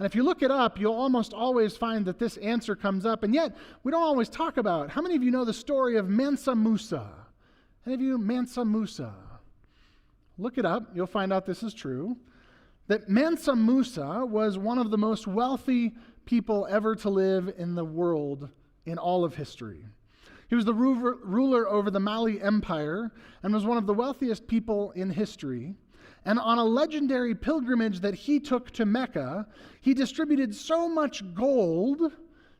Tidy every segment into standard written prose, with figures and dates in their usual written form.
And if you look it up, you'll almost always find that this answer comes up, and yet we don't always talk about it. How many of you know the story of Mansa Musa? Any of you, Mansa Musa? Look it up. You'll find out this is true. That Mansa Musa was one of the most wealthy people ever to live in the world in all of history. He was the ruler over the Mali Empire and was one of the wealthiest people in history. And on a legendary pilgrimage that he took to Mecca, he distributed so much gold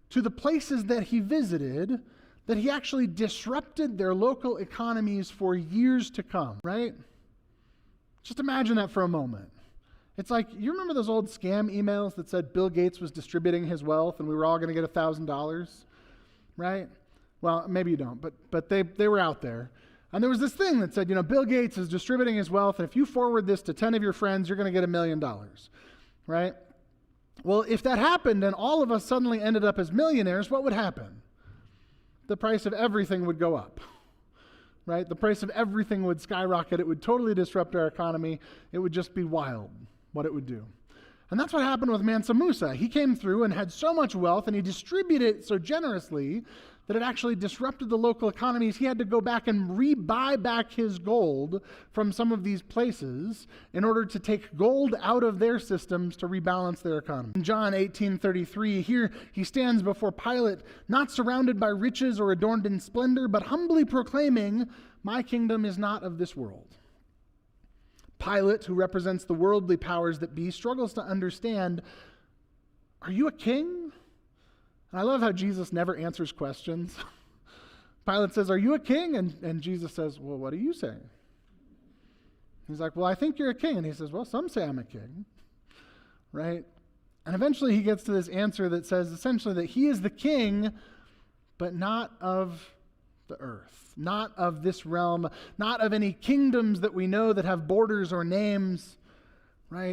to the places that he visited that he actually disrupted their local economies for years to come, right? Just imagine that for a moment. It's like, you remember those old scam emails that said Bill Gates was distributing his wealth and we were all going to get $1,000, right? Well, maybe you don't, but they were out there. And there was this thing that said, Bill Gates is distributing his wealth, and if you forward this to 10 of your friends, you're going to get $1 million, right? Well, if that happened and all of us suddenly ended up as millionaires, what would happen? The price of everything would go up, right? The price of everything would skyrocket. It would totally disrupt our economy. It would just be wild what it would do. And that's what happened with Mansa Musa. He came through and had so much wealth, and he distributed it so generously that it actually disrupted the local economies. He had to go back and re-buy back his gold from some of these places in order to take gold out of their systems to rebalance their economy. In John 18:33, here he stands before Pilate, not surrounded by riches or adorned in splendor, but humbly proclaiming, "My kingdom is not of this world." Pilate, who represents the worldly powers that be, struggles to understand, are you a king? And I love how Jesus never answers questions. Pilate says, are you a king? And Jesus says, well, what do you say? He's like, well, I think you're a king. And he says, well, some say I'm a king, right? And eventually he gets to this answer that says essentially that he is the king, but not of the earth, not of this realm, not of any kingdoms that we know that have borders or names, right?